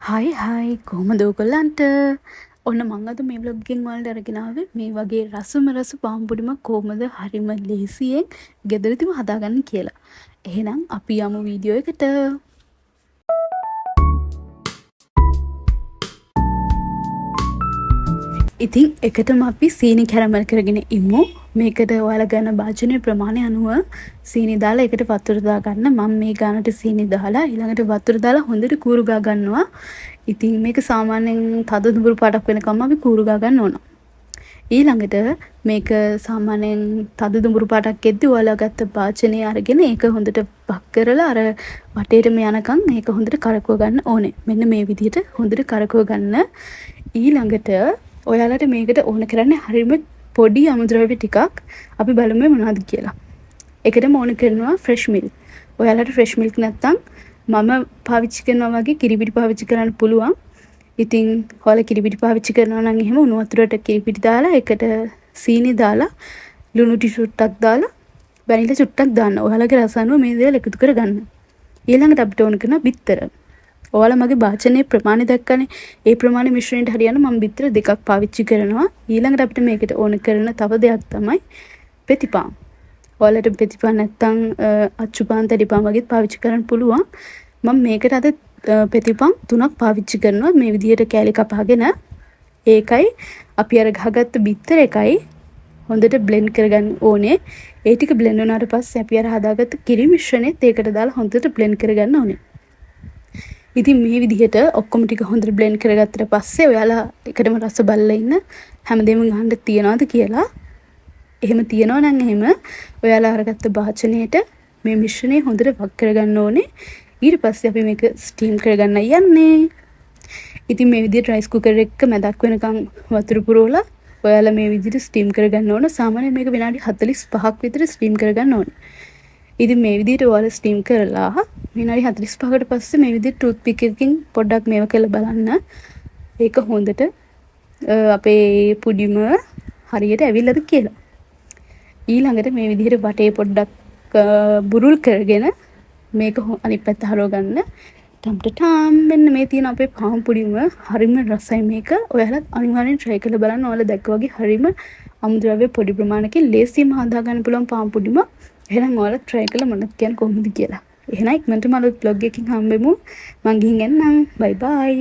හයි කොහොමද ඔයගොල්ලන්ට? ඔන්න මං අද මේ vlog එකෙන් ඔයාලට අරගෙන ආවේ මේ වගේ රස පාම්පුඩිමක් කොහොමද හරිම ලේසියෙන් ගෙදරදිම හදාගන්න කියලා. එහෙනම් අපි යමු වීඩියෝ එකට. ඉතින් එකටම අපි සීනි කැරමල් කරගෙන ඉමු. මේකට ඔයාලා ගන්න භාජනයේ ප්‍රමාණය අනුව සීනි දාලා ඒකට වතුර දා ගන්න. මම මේ ගානට සීනි දාලා ඊළඟට වතුර දාලා හොඳට කූරු ගා ගන්නවා. ඉතින් මේක සාමාන්‍යයෙන් තද දුඹුරු පාටක් වෙනකම් අපි කූරු ගා ගන්න ඕන. ඊළඟට මේක සාමාන්‍යයෙන් තද දුඹුරු පාටක් එද්දි ඔයාලා ගත්ත භාජනය අරගෙන ඒක හොඳට බක් කරලා අර වටේටම යනකම් ඒක හොඳට කරකව ගන්න ඕනේ. මෙන්න මේ විදිහට හොඳට කරකව ගන්න. ඊළඟට ඔයාලට මේකට ඕන කරන්නේ හරියම පොඩි අමුද්‍රව්‍ය ටිකක්. අපි බලමු මොනවද කියලා. ඒකටම ඕන කරනවා ෆ්‍රෙෂ් මිල්ක්. ඔයාලට ෆ්‍රෙෂ් මිල්ක් නැත්තම් මම පාවිච්චි කරනවා වගේ කිරිපිටි පාවිච්චි කරන්න පුළුවන්. ඉතින් ඔයාලා කිරිපිටි පාවිච්චි කරනවා නම් එහෙම උණු වතුරට කිරිපිටි දාලා ඒකට සීනි දාලා ලුණු ටි චුට්ටක් දාලා වැනිලා චුට්ටක් දාන්න. ඔයාලගේ රස අනුව මේ දේවල් එකතු කරගන්න. ඊළඟට අපිට ඕන කරනවා බිත්තර. ඔයාලා මගේ භාජනයේ ප්‍රමාණය දැක්කනේ. ඒ ප්‍රමාණය මිශ්‍රණයට හරියන්න මම බිත්තර දෙකක් පාවිච්චි කරනවා. ඊළඟට අපිට මේකට ඕන කරන තව දෙයක් තමයි පෙතිපාන්. ඔයාලට පෙතිපාන් නැත්තම් අච්චුපාන් තඩිපාන් වගේ පාවිච්චි කරන්න පුළුවන්. මම මේකට අද පෙතිපාන් 3ක් පාවිච්චි කරනවා. මේ විදිහට කෑලි කපාගෙන ඒකයි අපි අර ගහගත්ත බිත්තර එකයි හොඳට බ්ලෙන්ඩ් කරගන්න ඕනේ. ඒ ටික බ්ලෙන්ඩ් වුණාට පස්සේ අපි අර හදාගත්ත කිරි මිශ්‍රණයත් ඒකට දාලා හොඳට බ්ලෙන්ඩ් කරගන්න ඕනේ. ඉතින් මේ විදිහට ඔක්කොම ටික හොඳට බ්ලෙන්ඩ් කරගත්තට පස්සේ ඔයාලා එකටම රස බලලා ඉන්න හැමදේම ගහන්න තියනවාද කියලා. එහෙම තියනවා නම් එහෙම ඔයාලා අරගත්ත භාජනයේට මේ මිශ්‍රණය හොඳට වක් කරගන්න ඕනේ. ඊට පස්සේ අපි මේක ස්ටීම් කරගන්න යන්නේ. ඉතින් මේ විදිහට රයිස් කුකර් එක මැදක් වෙනකන් වතුර පුරවලා ඔයාලා මේ විදිහට ස්ටීම් කරගන්න ඕන. සාමාන්‍යයෙන් මේක විනාඩි 45ක් විතර ස්ටීම් කරගන්න ඕනේ. ඉතින් මේ විදිහට ඔයාලා ස්ටීම් කරලා විනාඩි 45කට පස්සේ මේ විදිහට ටූත් පික් එකකින් පොඩ්ඩක් මේව කරලා බලන්න. ඒක හොඳට අපේ පුඩිම හරියට ඇවිල්ලාද කියලා. ඊළඟට මේ විදිහට වටේ පොඩ්ඩක් බුරුල් කරගෙන මේක අනිත් පැත්ත හරව ගන්න. ටම් මෙන්න මේ තියෙන අපේ පාන් පුඩිම හරිම රසයි මේක. ඔයාලා අනිවාර්යෙන් try කරලා බලන්න. ඔයාලා දැක්ක වගේ හරිම අමුද්‍රව්‍ය පොඩි ප්‍රමාණයකින් ලේසියෙන්ම හදා ගන්න පුළුවන් පාන් පුඩිම. එහෙනම් ඔයාලා try කරලා මට කියන්න කොහොමද කියලා. එහෙනම් ඉක්මනටම අලුත් vlog එකකින් හම්බෙමු. මං ගිහින් එන්නම්. bye bye.